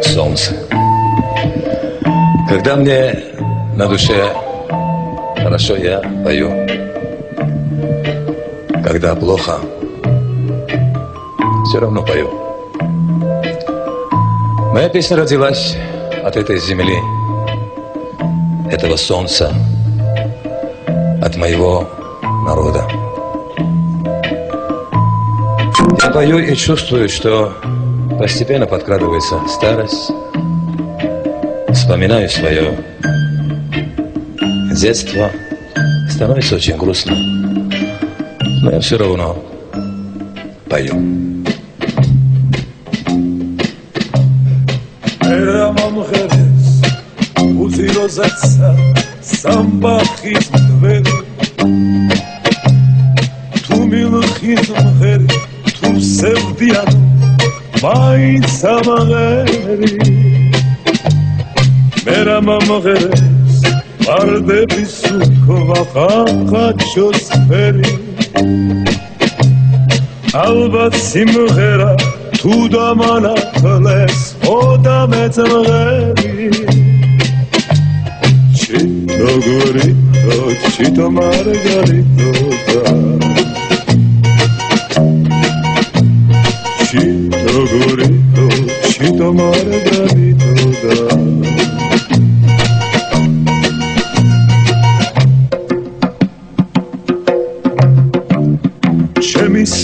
солнце. Когда мне на душе хорошо, я пою. Когда плохо, все равно пою. Моя песня родилась от этой земли, этого солнца, от моего народа. Я пою и чувствую, что постепенно подкрадывается старость. Вспоминаю свое детство. Становится очень грустно. Но я все равно пою. ალბათ სიმღერა თუ დამანახლეს ოდა მეწმღერი ჩიტო გორიტო ჩიტო მარგარიტო ჩიტო გორიტო ჩიტო მარგარიტო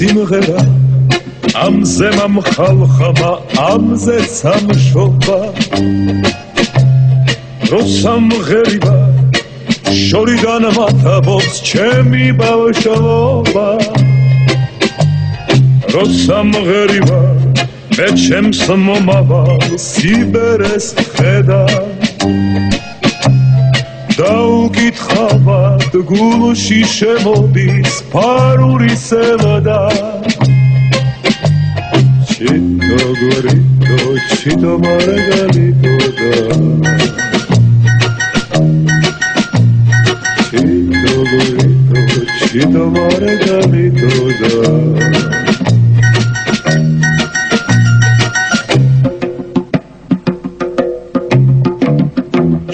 სიმღერა ამზე მომხალხმა ამზე სამშობა რო სამღერიბა შორიდან მათაბობს ჩემი ბავშვობა რო სამღერიბა მე ჩემს მომავალ სიბერეს ხედა დაუკითხავად გულში შემოდის ფარული სევდა ჩიტო გორიტო ჩიტო მარგალიტო ჩიტო გორიტო ჩიტო მარგალიტო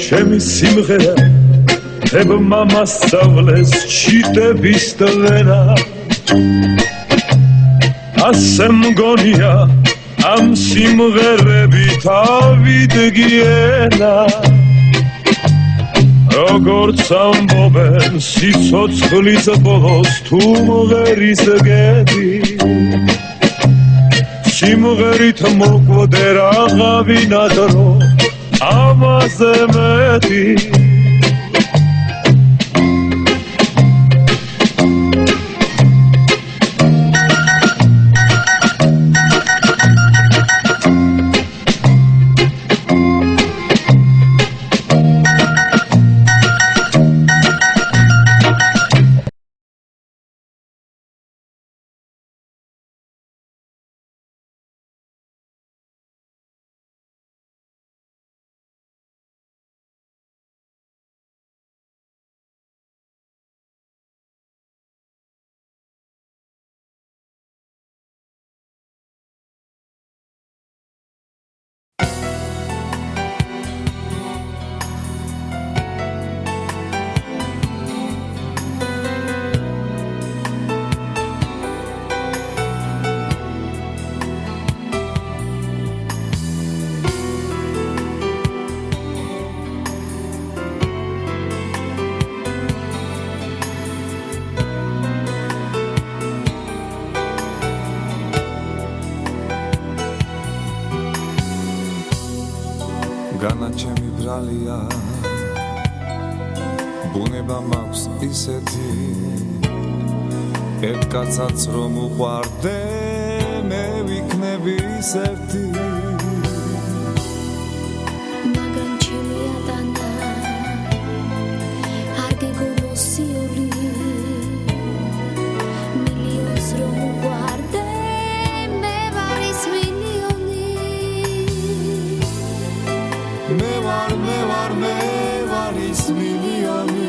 ჩემი სიმღერა ებმა მასწავლეს ჩიტების დენა ასე მგონია ამ სიმღერებით ავიდგიენა როგორც ამბობენ სიცოცხლის ბოლოს თუ მღერის გედი სიმღერით მოკვდე რაღაცა დრო ამაზე მეტი განაჩემი ბრალია ბუნება მაქვს ისეთი ერთ კაცაც რომ უყვარდე მე ვიქნები ისეთი მაგან ჩემი ატანა არ გეგონოსიული მილიონს რომ უყვარდე მე ვარ ის მილიონი მე ვარ ის მილიონი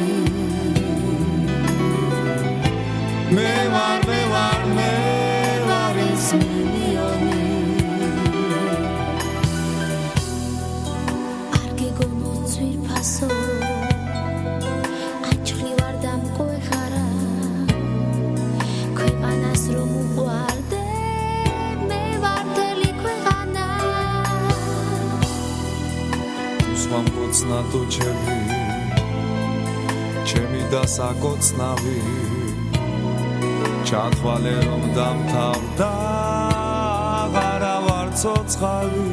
მე ვარ ის მილიონი მომკოცნა თუ ჩემი დასაკოცნავი ჩათვალე რომ დამთავრდა აღარა ვარ ცოცხალი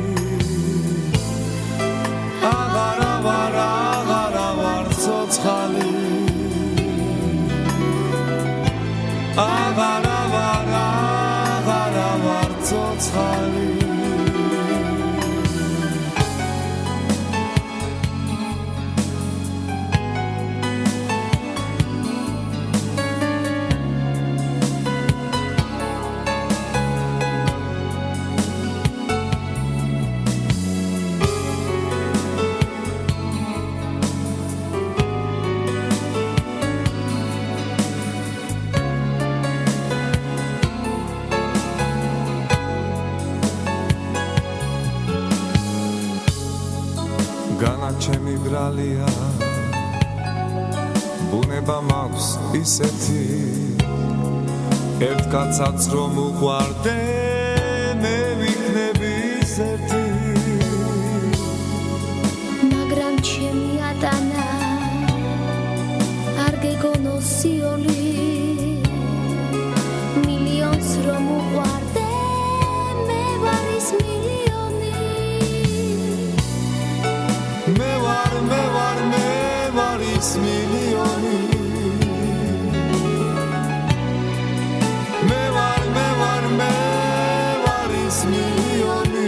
აღარა ვარ ცოცხალი აღარა ვარ ცოცხალი ჩემი ბრალია ბუნება მაქვს ისეთი ერთ კაცაც რომ უყვარდე მე ვიქნები ისეთი მაგრამ ჩემი ატანა არ გეგონო სიოლი მილიონს რომ უყვარდე მე ვარ ის მილიონი მე ვარ ის მილიონი მე ვარ ის მილიონი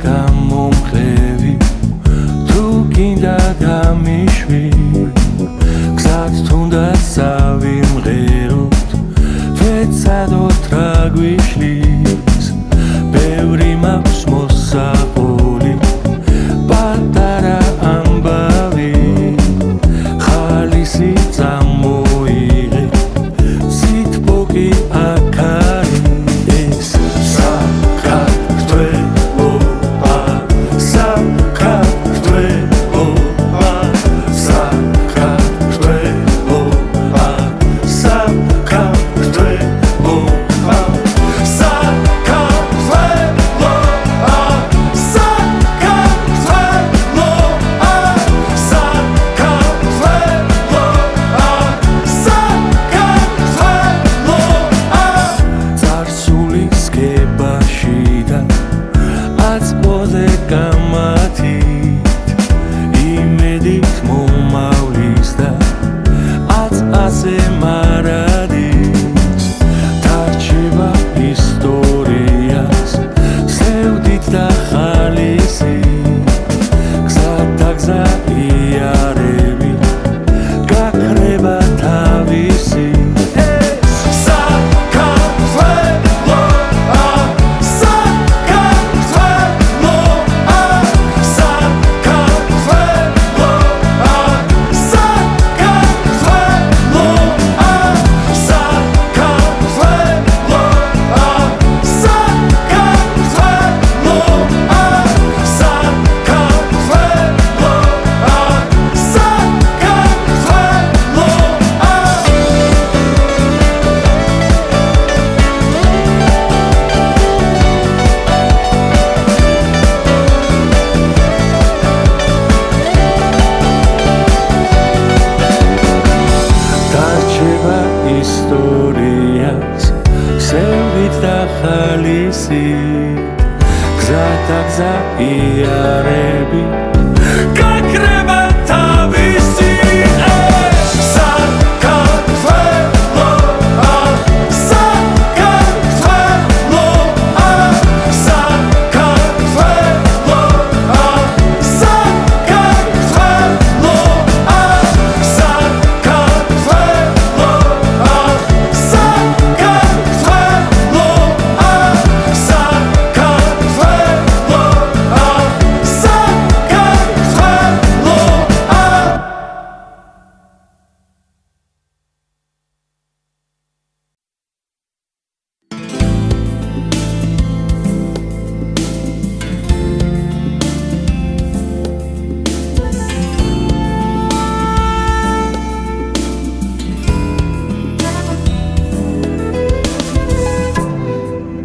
გამომყევი თუ გინდა გამიშვი გზად თუნდაც ავიმღეროთ ვეცადოთ რა გვიშლის ბევრი მაქვს მოსაყოლი პატარა ამბავი ხალისი წამოიღე სიტბოკი აქარი ეს ისტორიას სევით და ხალისით გზათა გზა იარები გაქრება თავისი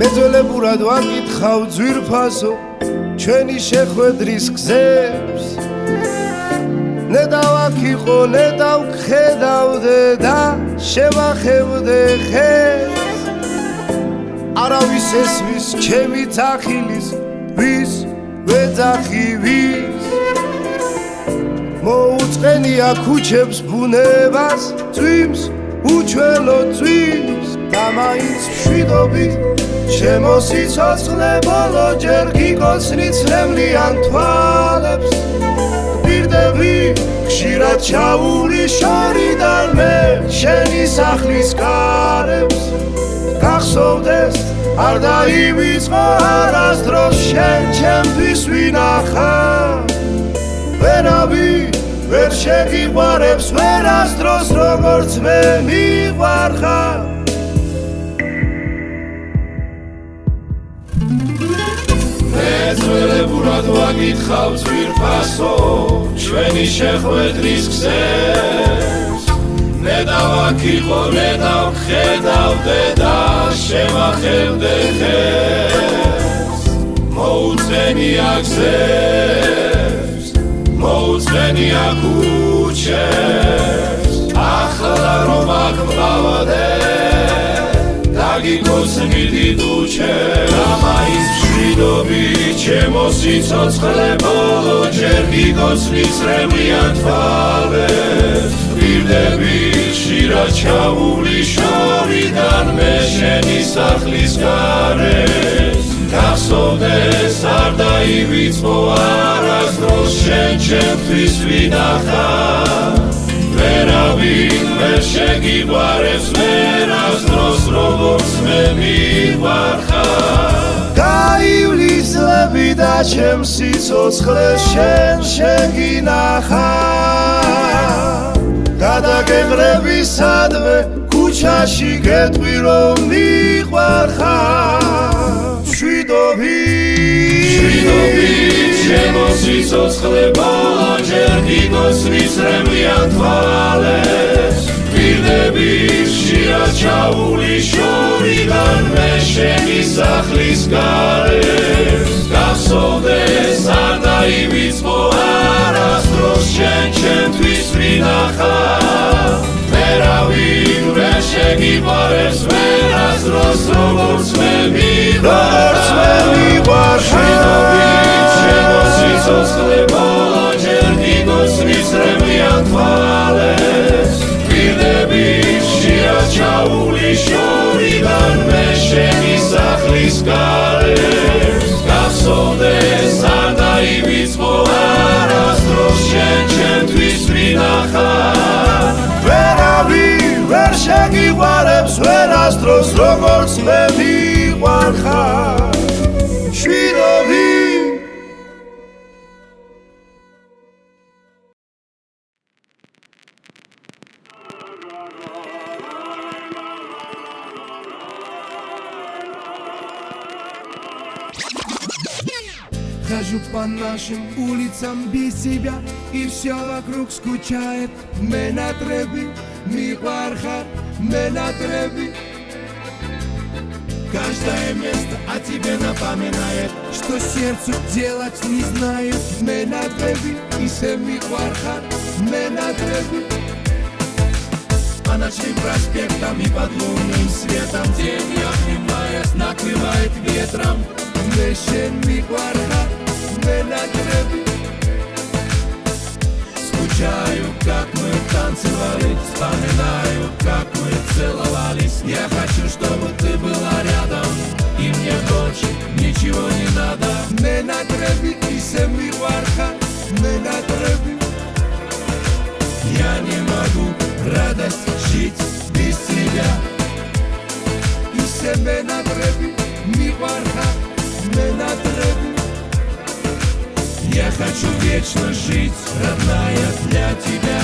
მეძველებურად ვაკითხავ ძვირფასო ჩვენი შეხვედრის გზებს ნედავაქიყო ნედავხედავდე და შევახევდე ხეს არავის ესვის ჩემი ძახილის ვის ვეძახი ვის მოუწყენია ქუჩებს ბუნებას წვიმს უჩველო წვიმს და მაინც მშვიდობი ჩემო სიცოცხლე ბოლო ჯერ გიგოცნი ცრემლიან თვალებს პირდები ხშირად ჩაული შორიდან მე შენი სახლის კარებს გახსოვდეს არ დაივიწყო არასდროს შენ ჩემთვის ვინახავ ვერავი ვერ შეგიყვარებს ვერასდროს როგორც მე მიყვარხარ მეძველებურად ვაკითხავ ძვირფასო ჩვენი შეხვედრის გზებს ნედავაქიყო ნედავხედავდე და შევახევდე ხეს მოუწყენია გზებს მოუწყენია ქუჩებს ახლა რომ აქ მყავდე დაგიგოცნი დიდუჩე ამაის მშვიდობი ჩემო სიცოცხლე ბოლო ჯერ გიგოცნი ცრემლიან თვალებს პირდები ხშირად ჩაული შორიდან მე შენი სახლის გარეს გახსოვდეს არ დაივიწყო არასდროს შენ ჩემთვის ვინახავ ვერავინ ვერ შეგიყვარებს ვერასდროს როგორც მე მიყვარხარ გაივლის ლები და ჩემ სიცოცხლეს შენ შეგინახავ გადაგეღრები სადმე ქუჩაში გეტყვი რომ მიყვარხარ მშვიდობი ჩემო სიცოცხლე ბოლო ჯერ გიგოცნი ცრემლიან თვალებს პირდები ხშირად ჩაული შორიდან მე შენი სახლის გარეს გახსოვდეს არ დაივიწყო არასდროს შენ ჩემთვის ვინახავ ვერავინ ვერ შეგიყვარებს ვერასდროს როგორც მე მიყვარხარ ჩემო სიცოცხლე ბოლო ჯერ გიგოცნი ცრემლიან თვალებს პირდები ხშირად ჩაული შორიდან მე შენი სახლის გარეს გახსოვდეს არ დაივიწყო არასდროს შენ ჩემთვის ვინახავ ვერავინ ვერ შეგიყვარებს ვერასდროს როგორც მე მიყვარხარ მშვიდობი Хожу по нашим улицам без тебя, и все вокруг скучает. Мы на требе, миყვარხარ, мы на требе. Каждое место о тебе напоминает, что сердцу делать не знает. Мы на требе, и все миყვარხარ, мы на требе. А ночным проспектом и под лунным светом день обнимаясь накрывает ветром. Мешен микварха, менатреби. Скучаю, как мы танцевали, вспоминаю, как мы целовались. Я хочу, чтобы ты была рядом, и мне больше ничего не надо. Менатреби, исе микварха, менатреби. Я не могу радость жить без тебя. Исе менатреби, микварха, менатреби. Я хочу вечно жить, родная, для тебя.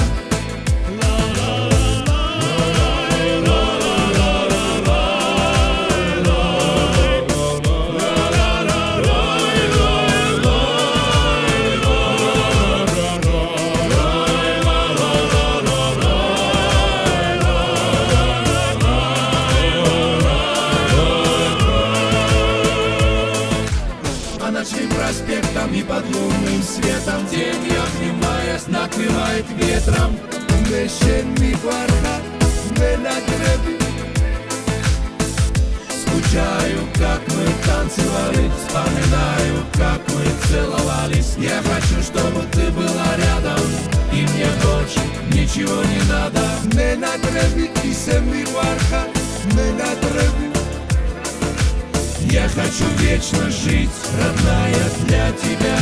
А ночным проспектом и под лунным светом день обнимаясь накрывает ветром. Мешен микварха, менатреби. Скучаю, как мы танцевали, вспоминаю, как мы целовались. Я хочу, чтобы ты была рядом, и мне больше ничего не надо. Менатреби, исе микварха, менатреби. Я хочу вечно жить, родная, для тебя.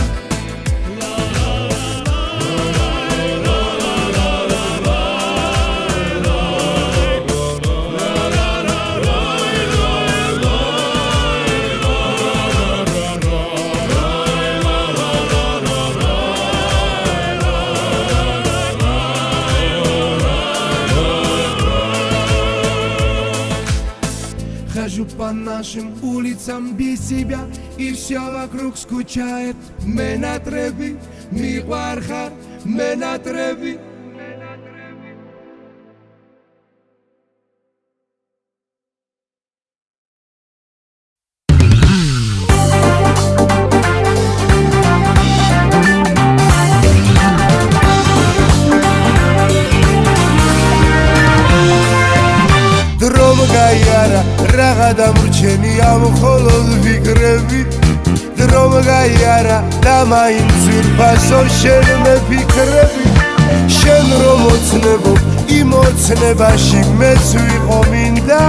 Хожу по нашим улицам без тебя, и все вокруг скучает. Менатреби, микварха, менатреби. Drom gaiara, raga damrcheni am kholod fikrები. Drom gaiara, damain zurpaso shen me fikrები. Shen rom ocnebo, imocnebashi mets viqo minda.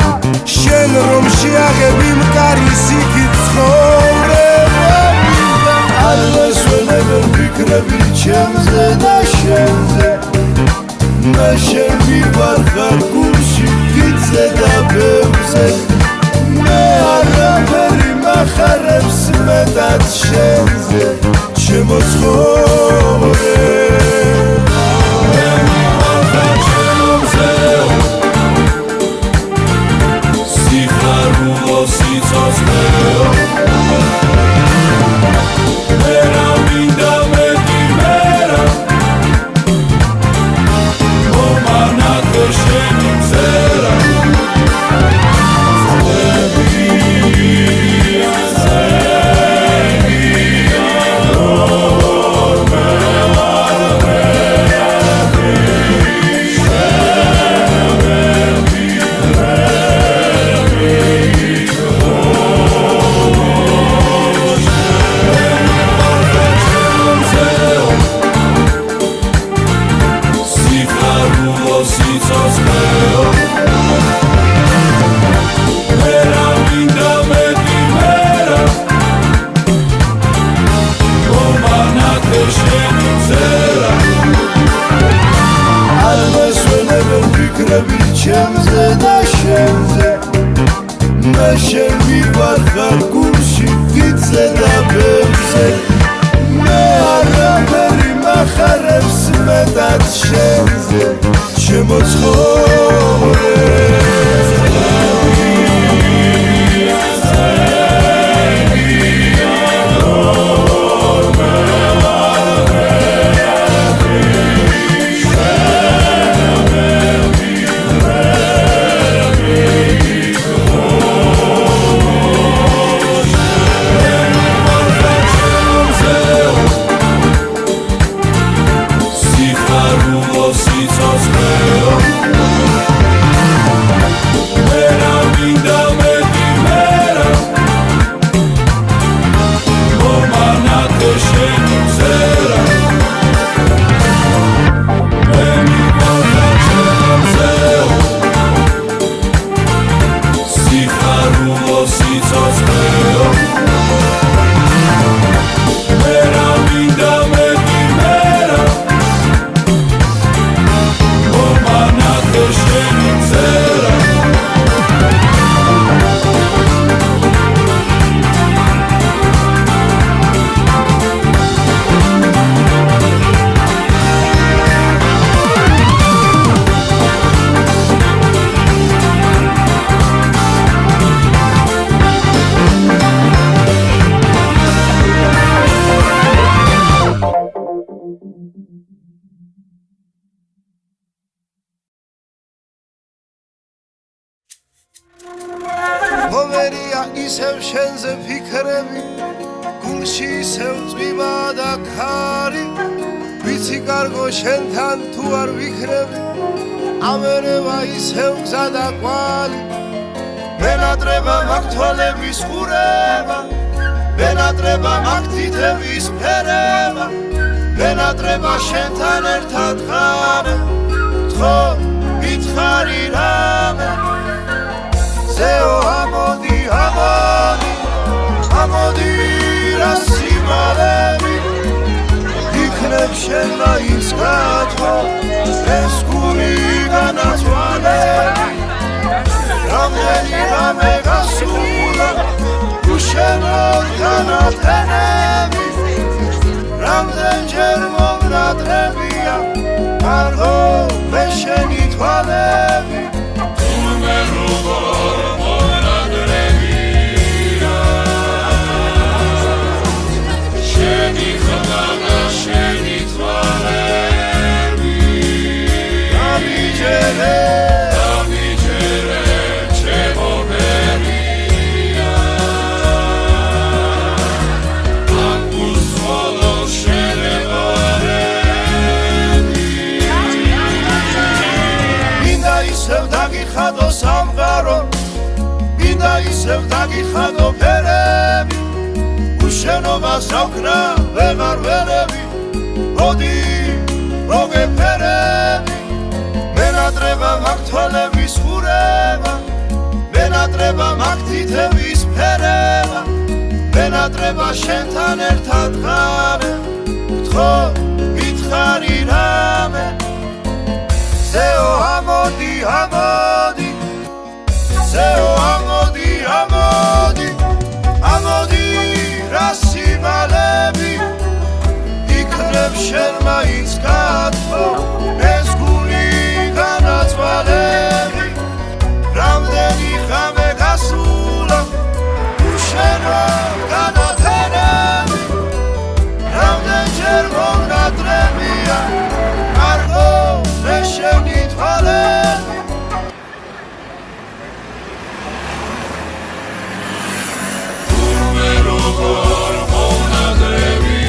Shen rom shiagები mkari sikit ცხოვრება minda. Almesveneben fikrები chemze da shenze. Me shen mivarbxar gulshi Ditze da bevze Me araberi maxarebs medad shenze Chemo tzkhore Me mivarbxar chemo mzeo Siflarulo sitzotzmeo Mera minda meti mera Omanate sheni mzera Chemze da shenze Me shen mivarbxar gulshi Ditze da bevze Me araberi maxarebs medad shenze Chemo tzkhore Siflarulo sitzotzmeo ისევ შენზე ფიქრები გულში ისევ წვიმა და ქარი ვიცი კარგო შენთან თუ არ ვიქრები ამერევა ისევ გზა და კვალი მენატრება მაგ თვალების ყურება მენატრება მაგ თითების ფერება მენატრება შენთან ერთად ხარ თხო მითხარი რამე ზეო ამოდი ამოდი ამოდი რა სიმალები იქნებ შენ მაინც გათო ეს გული განათვალები რამდენი რამე გასულა უშენოდ განათენები რამდენჯერ მომნატრებია კარგო მე შენი თვალები თურმე როგორ მომნატრებია შენი ხმა და შენი თვალები დამიჯერე ჩემო ბერია აკუს ხოლოს შენებარები მინდა ისევ დაგიხადო სამყარო მინდა ისევ დაგიხადო ფერები უშენობას აქვნა ვეღარ ვერები მოდი მოგეფერები მენატრება მაგ თვალების ყურება მენატრება მაგ თითების ფერება მენატრება შენთან ერთად ხარ თხო მითხარი რამე ზეო ამოდი ამოდი ზეო ამოდი ამოდი ამოდი რა სიმალები იქნებ შენ მაინც გათო ეს გული განათვალები რამდენი ხამე გასულა უშენო განათენები რამდენჯერ მომნატრებია კარგო მე შენი თვალები თურმე როგორ მომნატრებია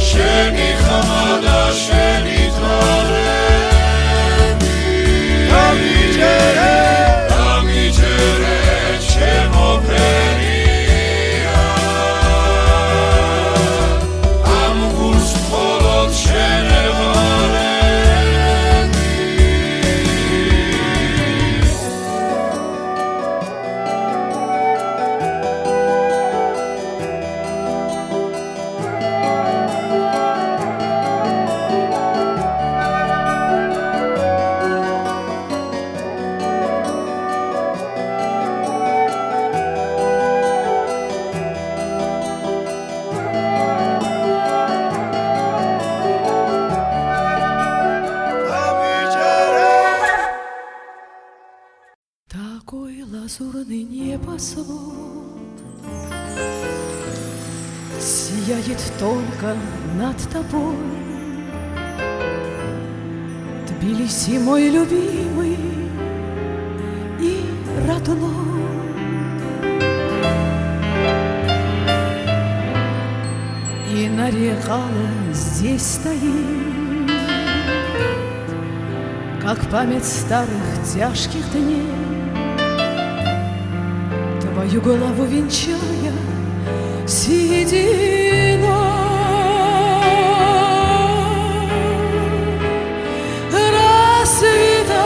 შენი ხმა და შენი თვალები დამიჯერე ჩემო ბერია ამ გულს მხოლოდ შენებარები Такой лазурный небосвод сияет только над тобой. Тбилиси, мой любимый и родной. И нарекала здесь стоит, как память старых тяжких дней. Твою голову венчая седина, расцветай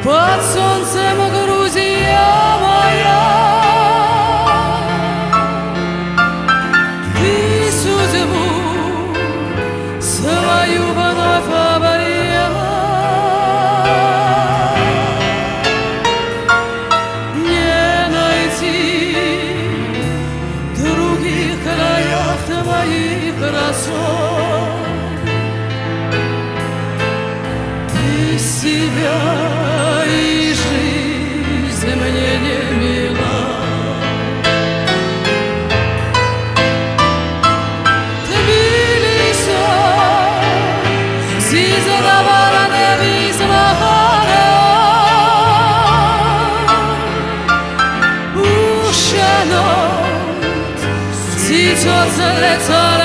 под солнцем, Грузия моя. Ты судьбу свою вновь обрела. Ты себя и жизнь мне не мила. Тбилиси, зизравара не визмахара. взлетать